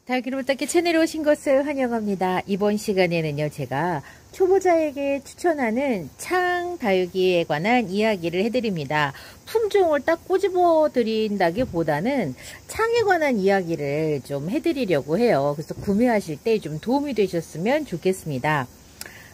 다육이를 부탁해 채널에 오신 것을 환영합니다. 이번 시간에는요, 제가 초보자에게 추천하는 창 다육이에 관한 이야기를 해드립니다. 품종을 딱 꼬집어 드린다기보다는 창에 관한 이야기를 좀 해드리려고 해요. 그래서 구매하실 때 좀 도움이 되셨으면 좋겠습니다.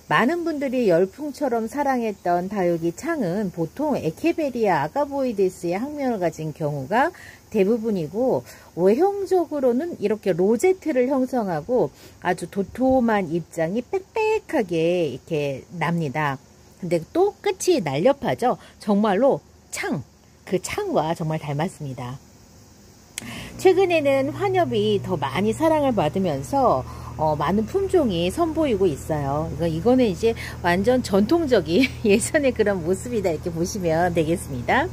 많은 분들이 열풍처럼 사랑했던 다육이 창은 보통 에케베리아 아가보이데스의 학면을 가진 경우가 대부분이고, 외형적으로는 이렇게 로제트를 형성하고 아주 도톰한 입장이 빽빽하게 이렇게 납니다. 근데 또 끝이 날렵하죠. 정말로 그 창과 정말 닮았습니다. 최근에는 환엽이 더 많이 사랑을 받으면서 많은 품종이 선보이고 있어요. 이거는 이제 완전 전통적인 예전의 그런 모습이다, 이렇게 보시면 되겠습니다.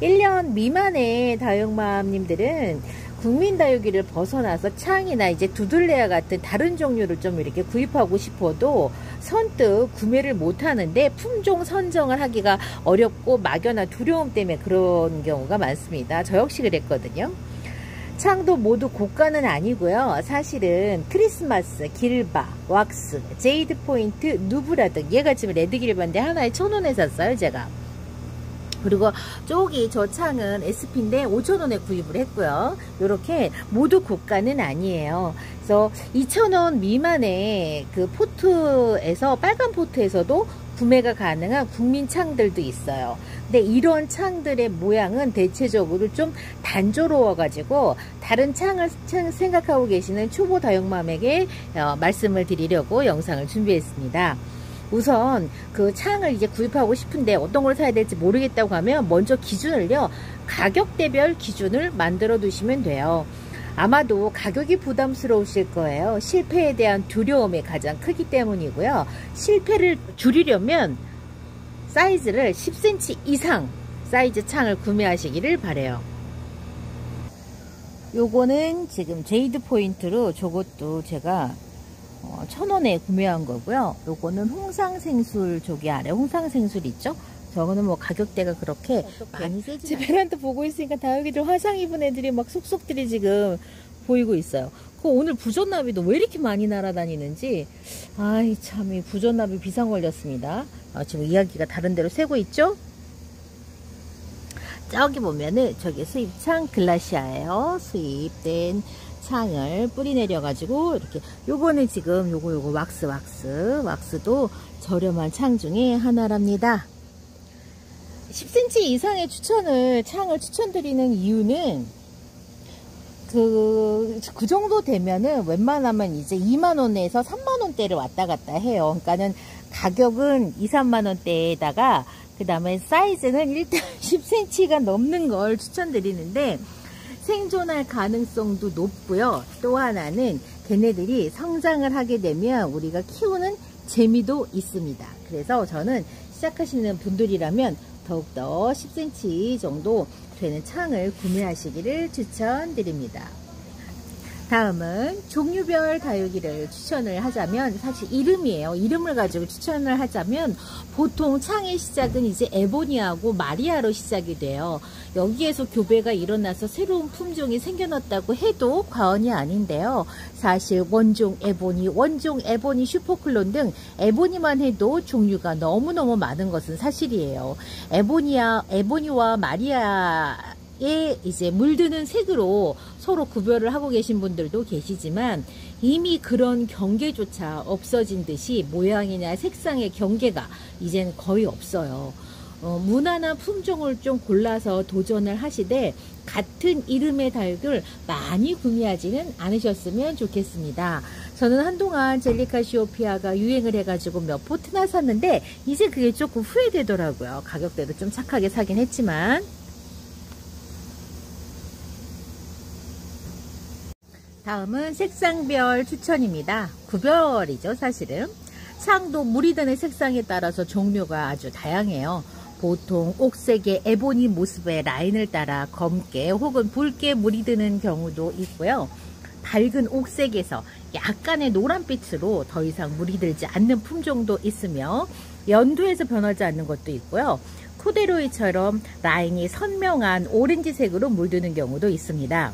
1년 미만의 다육맘님들은 국민다육이를 벗어나서 창이나 이제 두들레아 같은 다른 종류를 좀 이렇게 구입하고 싶어도 선뜻 구매를 못하는데, 품종 선정을 하기가 어렵고 막연한 두려움 때문에 그런 경우가 많습니다. 저 역시 그랬거든요. 창도 모두 고가는 아니고요. 사실은 크리스마스, 길바, 왁스, 제이드 포인트, 누브라 등, 얘가 지금 레드 길바인데 하나에 1,000원에 샀어요, 제가. 그리고 저기 저 창은 SP인데 5,000원에 구입을 했고요. 이렇게 모두 고가는 아니에요. 그래서 2,000원 미만의 그 포트에서, 빨간 포트에서도 구매가 가능한 국민 창들도 있어요. 근데 이런 창들의 모양은 대체적으로 좀 단조로워 가지고 다른 창을 생각하고 계시는 초보 다육맘에게 말씀을 드리려고 영상을 준비했습니다. 우선 그 창을 이제 구입하고 싶은데 어떤 걸 사야 될지 모르겠다고 하면, 먼저 기준을요, 가격대별 기준을 만들어 두시면 돼요. 아마도 가격이 부담스러우실 거예요. 실패에 대한 두려움이 가장 크기 때문이고요. 실패를 줄이려면 사이즈를 10cm 이상 사이즈 창을 구매하시기를 바래요. 요거는 지금 제이드 포인트로, 저것도 제가 1,000원에 구매한 거고요. 요거는 홍상생술, 저기 아래 홍상생술 있죠? 저거는 뭐 가격대가 그렇게 많이 세지. 제 베란다 보고 있으니까 다육이들 화상 입은 애들이 막 속속들이 지금 보이고 있어요. 오늘 부전나비도 왜 이렇게 많이 날아다니는지, 아이 참, 이 부전나비 비상 걸렸습니다. 지금 이야기가 다른 데로 새고 있죠? 저기 보면은 저기 수입창 글라시아예요. 수입된 창을 뿌리 내려 가지고 이렇게, 요거는 지금 요거 왁스도 저렴한 창 중에 하나랍니다. 10cm 이상의 창을 추천드리는 이유는, 그 정도 되면은 웬만하면 이제 2만원에서 3만원대를 왔다 갔다 해요. 그러니까는 가격은 2, 3만원대에다가, 그 다음에 사이즈는 일단 10cm가 넘는 걸 추천드리는데, 생존할 가능성도 높고요. 또 하나는 걔네들이 성장을 하게 되면 우리가 키우는 재미도 있습니다. 그래서 저는 시작하시는 분들이라면 더욱더 10cm 정도 되는 창을 구매하시기를 추천드립니다. 다음은 종류별 다육이를 추천을 하자면, 사실 이름이에요. 이름을 가지고 추천을 하자면, 보통 창의 시작은 이제 에보니하고 마리아로 시작이 돼요. 여기에서 교배가 일어나서 새로운 품종이 생겨났다고 해도 과언이 아닌데요. 사실 원종 에보니 슈퍼클론 등 에보니만 해도 종류가 너무너무 많은 것은 사실이에요. 에보니와 마리아에 이제 물드는 색으로 서로 구별을 하고 계신 분들도 계시지만, 이미 그런 경계조차 없어진 듯이 모양이나 색상의 경계가 이제는 거의 없어요. 무난한 품종을 좀 골라서 도전을 하시되, 같은 이름의 다육을 많이 구매하지는 않으셨으면 좋겠습니다. 저는 한동안 젤리카시오피아가 유행을 해가지고 몇 포트나 샀는데, 이제 그게 조금 후회되더라고요. 가격대도 좀 착하게 사긴 했지만. 다음은 색상별 추천입니다. 구별이죠, 사실은. 창도 물이 드는 색상에 따라서 종류가 아주 다양해요. 보통 옥색의 에보니 모습의 라인을 따라 검게 혹은 붉게 물이 드는 경우도 있고요. 밝은 옥색에서 약간의 노란빛으로 더 이상 물이 들지 않는 품종도 있으며, 연두에서 변하지 않는 것도 있고요. 코데로이처럼 라인이 선명한 오렌지색으로 물드는 경우도 있습니다.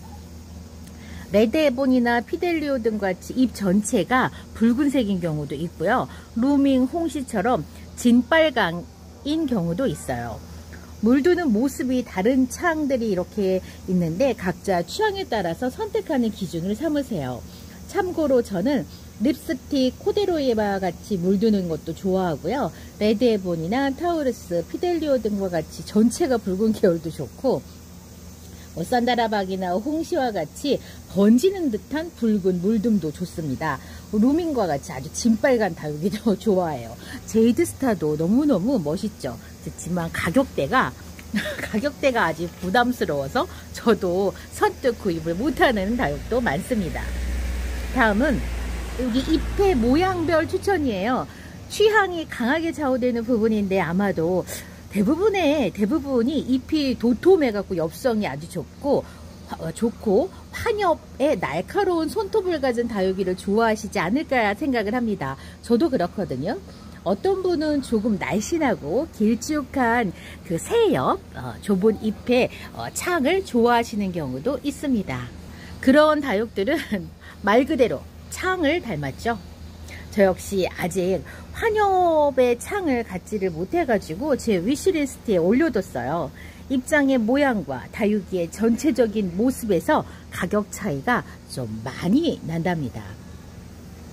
레드에본이나 피델리오 등과 같이 잎 전체가 붉은색인 경우도 있고요. 루밍, 홍시처럼 진빨강인 경우도 있어요. 물드는 모습이 다른 창들이 이렇게 있는데 각자 취향에 따라서 선택하는 기준을 삼으세요. 참고로 저는 립스틱 코데로이와 같이 물드는 것도 좋아하고요. 레드에본이나 타우르스, 피델리오 등과 같이 전체가 붉은 계열도 좋고, 산다라박이나 홍시와 같이 번지는 듯한 붉은 물듬도 좋습니다. 루밍과 같이 아주 진빨간 다육이도 좋아해요. 제이드스타도 너무너무 멋있죠. 그렇지만 가격대가 아직 부담스러워서 저도 선뜻 구입을 못하는 다육도 많습니다. 다음은 여기 잎의 모양별 추천이에요. 취향이 강하게 좌우되는 부분인데 아마도 대부분이 잎이 도톰해갖고 엽성이 아주 좋고 환엽의 날카로운 손톱을 가진 다육이를 좋아하시지 않을까 생각을 합니다. 저도 그렇거든요. 어떤 분은 조금 날씬하고 길쭉한 그 새엽, 좁은 잎의 창을 좋아하시는 경우도 있습니다. 그런 다육들은 말 그대로 창을 닮았죠. 저 역시 아직 환엽의 창을 갖지를 못해가지고 제 위시리스트에 올려뒀어요. 입장의 모양과 다육이의 전체적인 모습에서 가격 차이가 좀 많이 난답니다.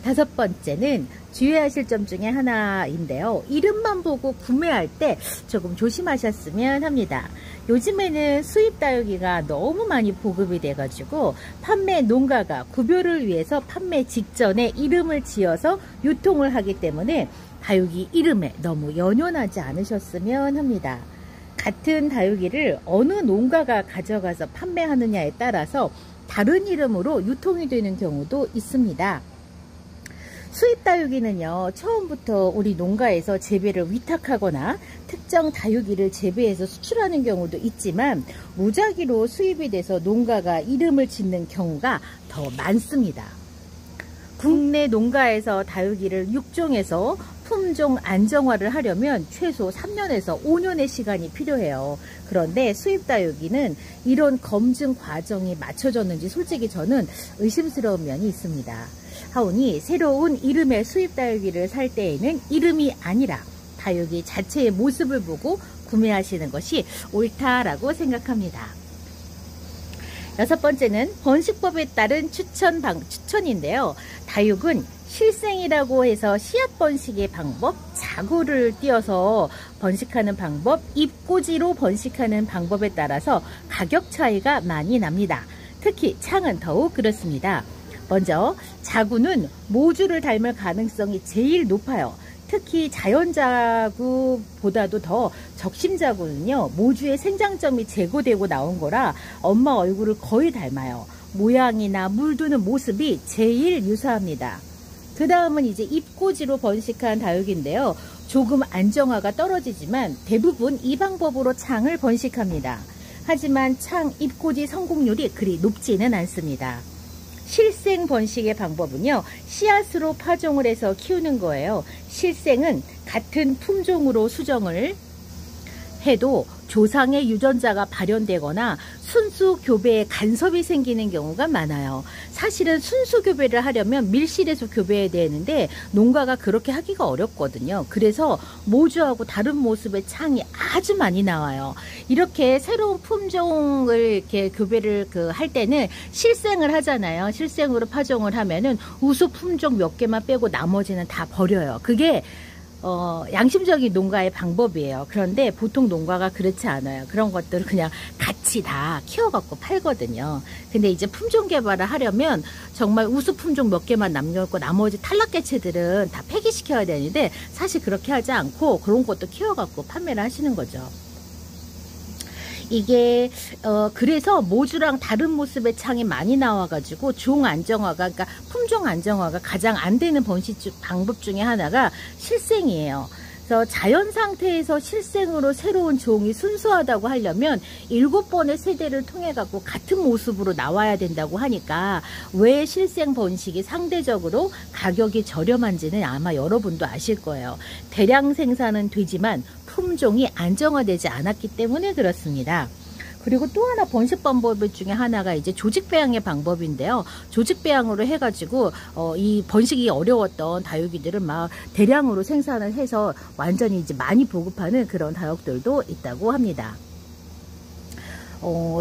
다섯 번째는 주의하실 점 중에 하나인데요. 이름만 보고 구매할 때 조금 조심하셨으면 합니다. 요즘에는 수입 다육이가 너무 많이 보급이 돼가지고 판매 농가가 구별을 위해서 판매 직전에 이름을 지어서 유통을 하기 때문에 다육이 이름에 너무 연연하지 않으셨으면 합니다. 같은 다육이를 어느 농가가 가져가서 판매하느냐에 따라서 다른 이름으로 유통이 되는 경우도 있습니다. 수입 다육이는요, 처음부터 우리 농가에서 재배를 위탁하거나 특정 다육이를 재배해서 수출하는 경우도 있지만 무작위로 수입이 돼서 농가가 이름을 짓는 경우가 더 많습니다. 국내 농가에서 다육이를 육종해서 품종 안정화를 하려면 최소 3년에서 5년의 시간이 필요해요. 그런데 수입 다육이는 이런 검증 과정이 맞춰졌는지 솔직히 저는 의심스러운 면이 있습니다. 하오니 새로운 이름의 수입 다육이를 살 때에는 이름이 아니라 다육이 자체의 모습을 보고 구매하시는 것이 옳다라고 생각합니다. 여섯 번째는 번식법에 따른 추천인데요. 다육은 실생이라고 해서 씨앗 번식의 방법, 자구를 띄어서 번식하는 방법, 잎꽂이로 번식하는 방법에 따라서 가격 차이가 많이 납니다. 특히 창은 더욱 그렇습니다. 먼저 자구는 모주를 닮을 가능성이 제일 높아요. 특히 자연자구보다도 더 적심자구는요, 모주의 생장점이 제거되고 나온 거라 엄마 얼굴을 거의 닮아요. 모양이나 물드는 모습이 제일 유사합니다. 그 다음은 이제 잎꽂이로 번식한 다육인데요. 조금 안정화가 떨어지지만 대부분 이 방법으로 창을 번식합니다. 하지만 창 잎꽂이 성공률이 그리 높지는 않습니다. 실생 번식의 방법은요, 씨앗으로 파종을 해서 키우는 거예요. 실생은 같은 품종으로 수정을 해도 조상의 유전자가 발현되거나 순수 교배에 간섭이 생기는 경우가 많아요. 사실은 순수 교배를 하려면 밀실에서 교배해야 되는데 농가가 그렇게 하기가 어렵거든요. 그래서 모주하고 다른 모습의 창이 아주 많이 나와요. 이렇게 새로운 품종을 이렇게 교배를 할 때는 실생을 하잖아요. 실생으로 파종을 하면은 우수 품종 몇 개만 빼고 나머지는 다 버려요. 그게 양심적인 농가의 방법이에요. 그런데 보통 농가가 그렇지 않아요. 그런 것들을 그냥 같이 다 키워갖고 팔거든요. 근데 이제 품종 개발을 하려면 정말 우수 품종 몇 개만 남겨놓고 나머지 탈락개체들은 다 폐기시켜야 되는데 사실 그렇게 하지 않고 그런 것도 키워갖고 판매를 하시는 거죠. 이게 그래서 모주랑 다른 모습의 창이 많이 나와가지고 종 안정화가, 그러니까 품종 안정화가 가장 안 되는 번식 방법 중에 하나가 실생이에요. 그래서 자연 상태에서 실생으로 새로운 종이 순수하다고 하려면 7번의 세대를 통해 갖고 같은 모습으로 나와야 된다고 하니까 왜 실생 번식이 상대적으로 가격이 저렴한지는 아마 여러분도 아실 거예요. 대량 생산은 되지만 품종이 안정화되지 않았기 때문에 그렇습니다. 그리고 또 하나 번식 방법 중에 하나가 이제 조직 배양의 방법인데요. 조직 배양으로 해가지고 이 번식이 어려웠던 다육이들을 막 대량으로 생산을 해서 완전히 이제 많이 보급하는 그런 다육들도 있다고 합니다.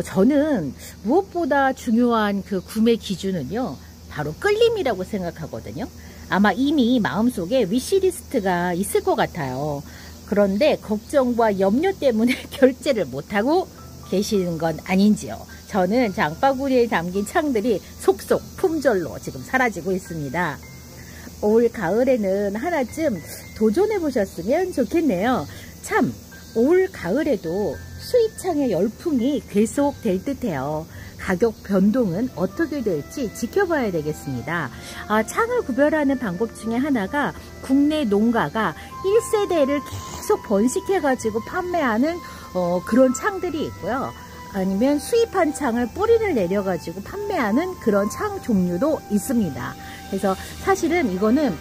저는 무엇보다 중요한 그 구매 기준은요, 바로 끌림이라고 생각하거든요. 아마 이미 마음속에 위시리스트가 있을 것 같아요. 그런데 걱정과 염려 때문에 결제를 못하고 계시는 건 아닌지요. 저는 장바구니에 담긴 창들이 속속 품절로 지금 사라지고 있습니다. 올 가을에는 하나쯤 도전해 보셨으면 좋겠네요. 참, 올 가을에도 수입창의 열풍이 계속될 듯해요. 가격 변동은 어떻게 될지 지켜봐야 되겠습니다. 창을 구별하는 방법 중에 하나가 국내 농가가 1세대를 계속 번식해가지고 판매하는 그런 창들이 있고요. 아니면 수입한 창을 뿌리를 내려가지고 판매하는 그런 창 종류도 있습니다. 그래서 사실은 이거는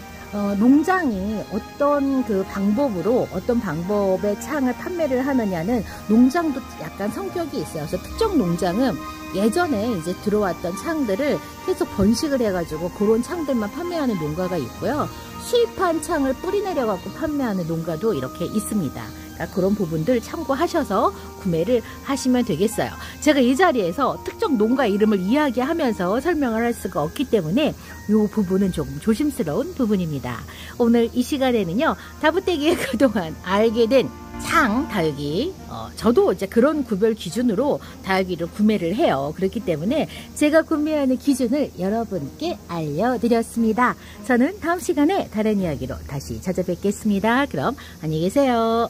농장이 어떤 그 방법으로 어떤 방법의 창을 판매를 하느냐는 농장도 약간 성격이 있어요. 그래서 특정 농장은 예전에 이제 들어왔던 창들을 계속 번식을 해가지고 그런 창들만 판매하는 농가가 있고요. 수입한 창을 뿌리 내려갖고 판매하는 농가도 이렇게 있습니다. 그러니까 그런 부분들 참고하셔서 구매를 하시면 되겠어요. 제가 이 자리에서 특정 농가 이름을 이야기하면서 설명을 할 수가 없기 때문에 이 부분은 조금 조심스러운 부분입니다. 오늘 이 시간에는요, 다부떼기에 그동안 알게 된 창 다육이, 저도 이제 그런 구별 기준으로 다육이를 구매를 해요. 그렇기 때문에 제가 구매하는 기준을 여러분께 알려드렸습니다. 저는 다음 시간에 다른 이야기로 다시 찾아뵙겠습니다. 그럼 안녕히 계세요.